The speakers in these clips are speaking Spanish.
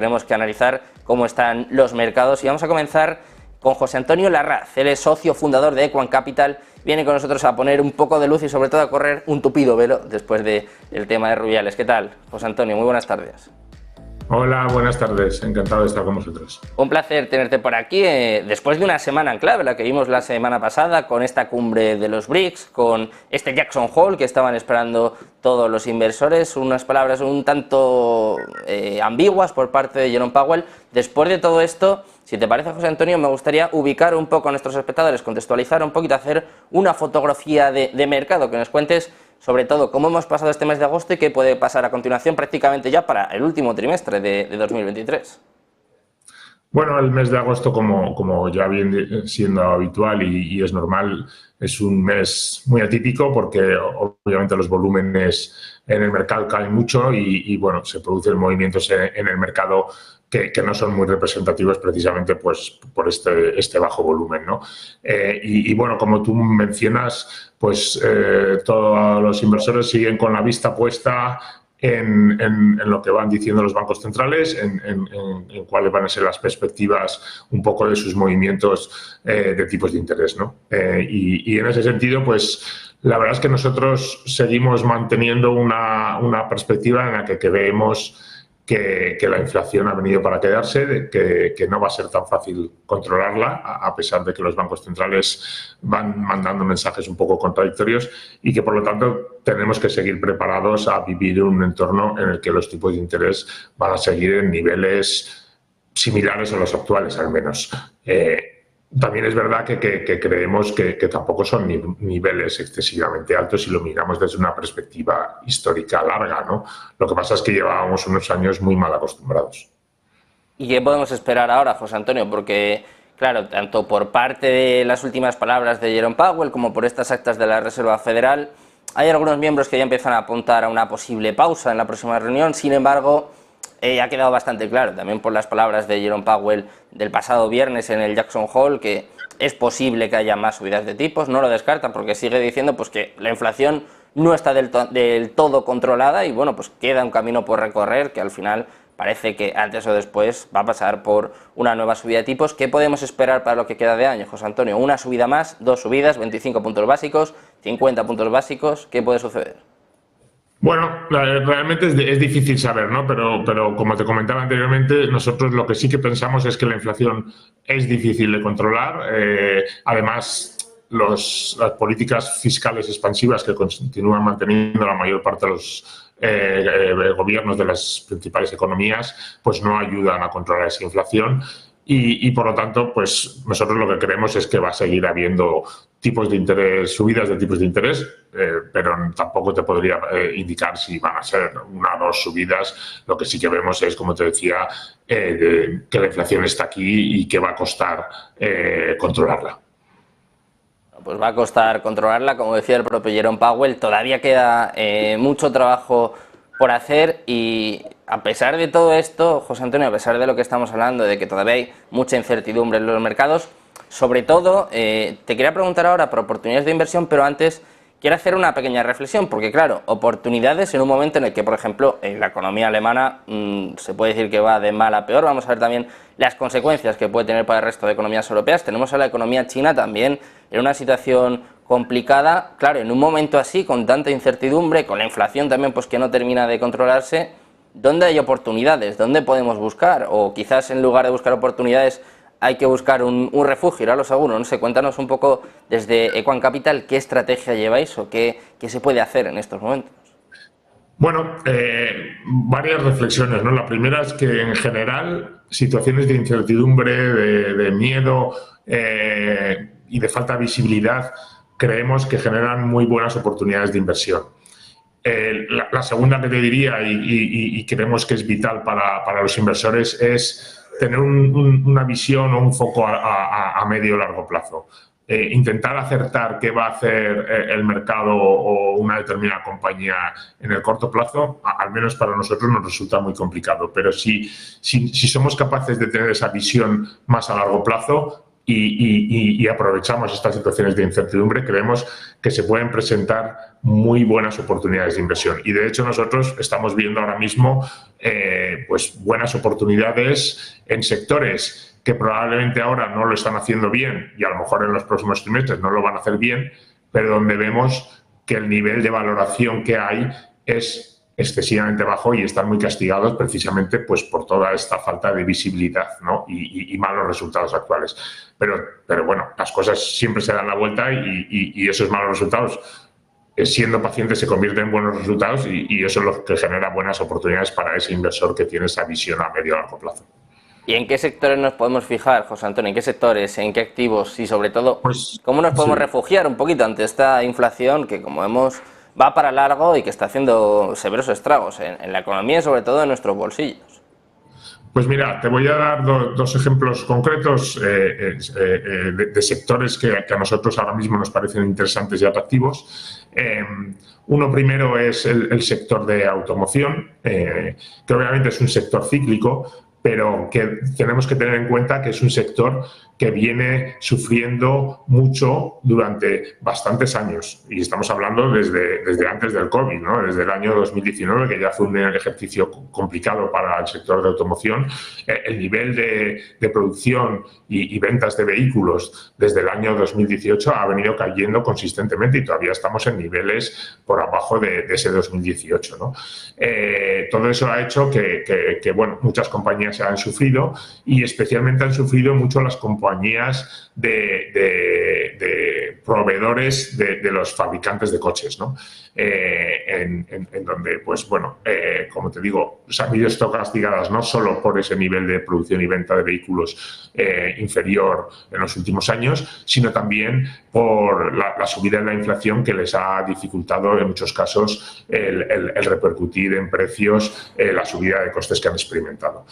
tenemos que analizar cómo están los mercados y vamos a comenzar con José Antonio Larraz. Él es socio fundador de Equant Capital, viene con nosotros a poner un poco de luz y sobre todo a correr un tupido velo después del tema de Rubiales. ¿Qué tal, José Antonio? Muy buenas tardes. Hola, buenas tardes. Encantado de estar con vosotros. Un placer tenerte por aquí, después de una semana en clave, la que vimos la semana pasada, con esta cumbre de los BRICS, con este Jackson Hole que estaban esperando todos los inversores, unas palabras un tanto ambiguas por parte de Jerome Powell. Después de todo esto, si te parece, José Antonio, me gustaría ubicar un poco a nuestros espectadores, contextualizar un poquito, hacer una fotografía de mercado, que nos cuentes sobre todo cómo hemos pasado este mes de agosto y qué puede pasar a continuación prácticamente ya para el último trimestre de 2023. Bueno, el mes de agosto, como ya viene siendo habitual y es normal, es un mes muy atípico porque obviamente los volúmenes en el mercado caen mucho y bueno, se producen movimientos en el mercado que no son muy representativos precisamente pues por este bajo volumen, ¿no? Y bueno, como tú mencionas, pues todos los inversores siguen con la vista puesta en lo que van diciendo los bancos centrales, en cuáles van a ser las perspectivas un poco de sus movimientos de tipos de interés, ¿no? Y en ese sentido, pues la verdad es que nosotros seguimos manteniendo una perspectiva en la que creemos que la inflación ha venido para quedarse, que no va a ser tan fácil controlarla, a pesar de que los bancos centrales van mandando mensajes un poco contradictorios y que, por lo tanto, tenemos que seguir preparados a vivir un entorno en el que los tipos de interés van a seguir en niveles similares a los actuales, al menos. También es verdad que creemos que tampoco son niveles excesivamente altos si lo miramos desde una perspectiva histórica larga, ¿no? Lo que pasa es que llevábamos unos años muy mal acostumbrados. ¿Y qué podemos esperar ahora, José Antonio? Porque, claro, tanto por parte de las últimas palabras de Jerome Powell como por estas actas de la Reserva Federal, hay algunos miembros que ya empiezan a apuntar a una posible pausa en la próxima reunión. Sin embargo, ha quedado bastante claro, también por las palabras de Jerome Powell del pasado viernes en el Jackson Hole, que es posible que haya más subidas de tipos. No lo descarta porque sigue diciendo pues que la inflación no está del todo controlada y bueno, pues queda un camino por recorrer que al final parece que antes o después va a pasar por una nueva subida de tipos. ¿Qué podemos esperar para lo que queda de año, José Antonio? ¿Una subida más? ¿Dos subidas? ¿25 puntos básicos? ¿50 puntos básicos? ¿Qué puede suceder? Bueno, realmente es difícil saber, ¿no? Pero como te comentaba anteriormente, nosotros lo que sí que pensamos es que la inflación es difícil de controlar. Además, las políticas fiscales expansivas que continúan manteniendo la mayor parte de los gobiernos de las principales economías, pues no ayudan a controlar esa inflación. Y por lo tanto, pues nosotros lo que creemos es que va a seguir habiendo tipos de interés, subidas de tipos de interés, pero tampoco te podría indicar si van a ser una o dos subidas. Lo que sí que vemos es, como te decía, que la inflación está aquí y que va a costar controlarla. Pues va a costar controlarla, como decía el propio Jerome Powell. Todavía queda mucho trabajo por hacer y a pesar de todo esto, José Antonio, a pesar de lo que estamos hablando, de que todavía hay mucha incertidumbre en los mercados, sobre todo, te quería preguntar ahora por oportunidades de inversión, pero antes quiero hacer una pequeña reflexión, porque claro, oportunidades en un momento en el que, por ejemplo, en la economía alemana se puede decir que va de mal a peor. Vamos a ver también las consecuencias que puede tener para el resto de economías europeas. Tenemos a la economía china también en una situación complicada. Claro, en un momento así, con tanta incertidumbre, con la inflación también pues que no termina de controlarse, ¿dónde hay oportunidades? ¿Dónde podemos buscar? O quizás en lugar de buscar oportunidades hay que buscar un refugio, ir a lo seguro. No sé, cuéntanos un poco desde Equant Capital qué estrategia lleváis o qué se puede hacer en estos momentos. Bueno, varias reflexiones, ¿no? La primera es que en general situaciones de incertidumbre, de miedo y de falta de visibilidad creemos que generan muy buenas oportunidades de inversión. La segunda que te diría y creemos que es vital para los inversores es tener una visión o un foco a medio o largo plazo. Intentar acertar qué va a hacer el mercado o una determinada compañía en el corto plazo, al menos para nosotros nos resulta muy complicado. Pero si somos capaces de tener esa visión más a largo plazo, y aprovechamos estas situaciones de incertidumbre, creemos que se pueden presentar muy buenas oportunidades de inversión. Y de hecho nosotros estamos viendo ahora mismo pues buenas oportunidades en sectores que probablemente ahora no lo están haciendo bien y a lo mejor en los próximos trimestres no lo van a hacer bien, pero donde vemos que el nivel de valoración que hay es excesivamente bajo y están muy castigados precisamente pues por toda esta falta de visibilidad, ¿no? y malos resultados actuales. Pero bueno, las cosas siempre se dan la vuelta y esos malos resultados, siendo pacientes, se convierten en buenos resultados y eso es lo que genera buenas oportunidades para ese inversor que tiene esa visión a medio y largo plazo. ¿Y en qué sectores nos podemos fijar, José Antonio? ¿En qué sectores? ¿En qué activos? Y sobre todo, pues, ¿cómo nos podemos refugiar un poquito ante esta inflación que, como vemos, va para largo y que está haciendo severos estragos en la economía y sobre todo en nuestros bolsillos? Pues mira, te voy a dar dos ejemplos concretos de sectores que a nosotros ahora mismo nos parecen interesantes y atractivos. Uno primero es el sector de automoción, que obviamente es un sector cíclico, pero que tenemos que tener en cuenta que es un sector que viene sufriendo mucho durante bastantes años. Y estamos hablando desde antes del COVID, ¿no? Desde el año 2019, que ya fue un ejercicio complicado para el sector de automoción. El nivel de producción y ventas de vehículos desde el año 2018 ha venido cayendo consistentemente y todavía estamos en niveles por abajo de ese 2018, ¿no? Todo eso ha hecho que bueno, muchas compañías se han sufrido y especialmente han sufrido mucho las compañías de proveedores de los fabricantes de coches, ¿no? En donde, pues bueno, como te digo, se han visto castigadas no solo por ese nivel de producción y venta de vehículos inferior en los últimos años, sino también por la subida de la inflación que les ha dificultado en muchos casos el repercutir en precios la subida de costes que han experimentado.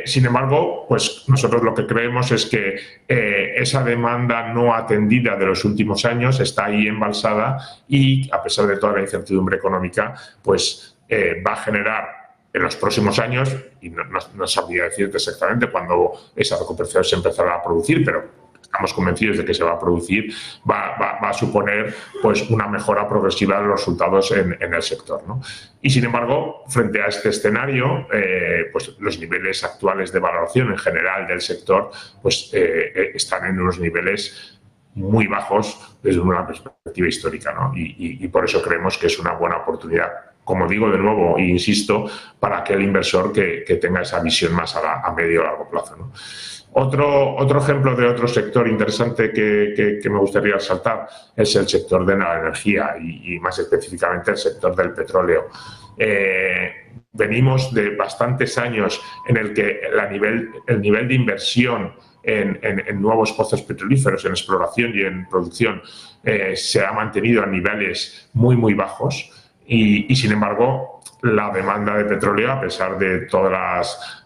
Sin embargo, pues nosotros lo que creemos es que esa demanda no atendida de los últimos años está ahí embalsada y, a pesar de toda la incertidumbre económica, pues va a generar en los próximos años, y no sabría decirte exactamente cuándo esa recuperación se empezará a producir, pero estamos convencidos de que se va a producir, va a suponer pues una mejora progresiva de los resultados en el sector, ¿no? Y sin embargo, frente a este escenario, pues los niveles actuales de valoración en general del sector pues están en unos niveles muy bajos desde una perspectiva histórica, ¿no? Y por eso creemos que es una buena oportunidad, como digo de nuevo e insisto, para aquel inversor que tenga esa visión más a medio o largo plazo, ¿no? Otro ejemplo de otro sector interesante que me gustaría resaltar es el sector de la energía y más específicamente el sector del petróleo. Venimos de bastantes años en el que el nivel de inversión en nuevos pozos petrolíferos, en exploración y en producción, se ha mantenido a niveles muy bajos y sin embargo la demanda de petróleo, a pesar de todas las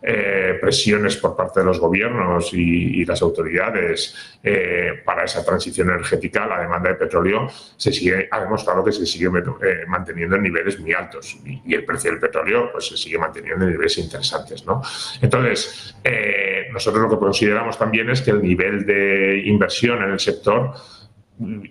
presiones por parte de los gobiernos y las autoridades para esa transición energética, la demanda de petróleo ha demostrado que se sigue manteniendo en niveles muy altos y el precio del petróleo pues se sigue manteniendo en niveles interesantes, ¿no? Entonces, nosotros lo que consideramos también es que el nivel de inversión en el sector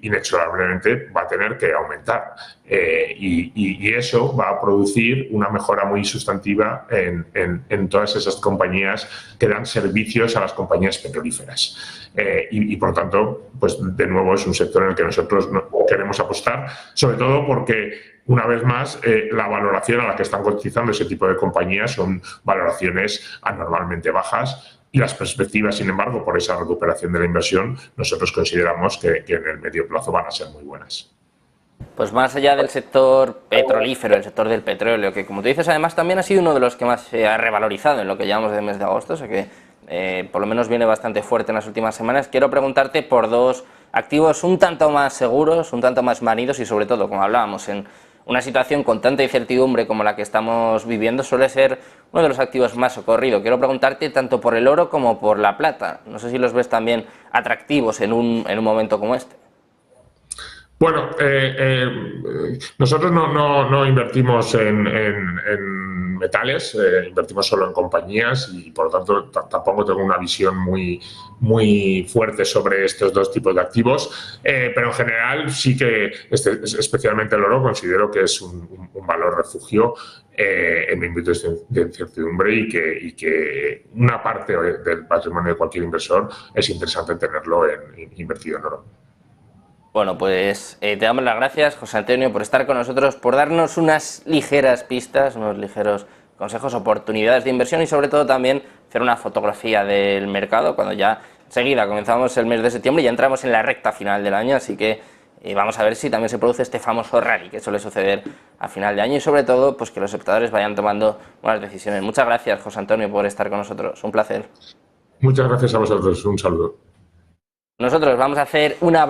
inexorablemente va a tener que aumentar y eso va a producir una mejora muy sustantiva en todas esas compañías que dan servicios a las compañías petrolíferas y por lo tanto, pues de nuevo es un sector en el que nosotros queremos apostar, sobre todo porque una vez más la valoración a la que están cotizando ese tipo de compañías son valoraciones anormalmente bajas. Y las perspectivas, sin embargo, por esa recuperación de la inversión, nosotros consideramos que en el medio plazo van a ser muy buenas. Pues más allá del sector petrolífero, el sector del petróleo, que como tú dices, además también ha sido uno de los que más se ha revalorizado en lo que llevamos del mes de agosto, o sea que por lo menos viene bastante fuerte en las últimas semanas. Quiero preguntarte por dos activos un tanto más seguros, un tanto más manidos y sobre todo, como hablábamos, en una situación con tanta incertidumbre como la que estamos viviendo, suele ser uno de los activos más socorridos. Quiero preguntarte tanto por el oro como por la plata. No sé si los ves también atractivos en un momento como este. Bueno, nosotros no invertimos en metales, invertimos solo en compañías y por lo tanto tampoco tengo una visión muy fuerte sobre estos dos tipos de activos, pero en general sí que, especialmente el oro, considero que es un valor refugio en momentos de incertidumbre y que una parte del patrimonio de cualquier inversor es interesante tenerlo invertido en oro. Bueno, pues te damos las gracias, José Antonio, por estar con nosotros, por darnos unas ligeras pistas, unos ligeros consejos, oportunidades de inversión y sobre todo también hacer una fotografía del mercado cuando ya enseguida comenzamos el mes de septiembre y ya entramos en la recta final del año, así que vamos a ver si también se produce este famoso rally que suele suceder a final de año y sobre todo pues que los espectadores vayan tomando buenas decisiones. Muchas gracias, José Antonio, por estar con nosotros, un placer. Muchas gracias a vosotros, un saludo. Nosotros vamos a hacer una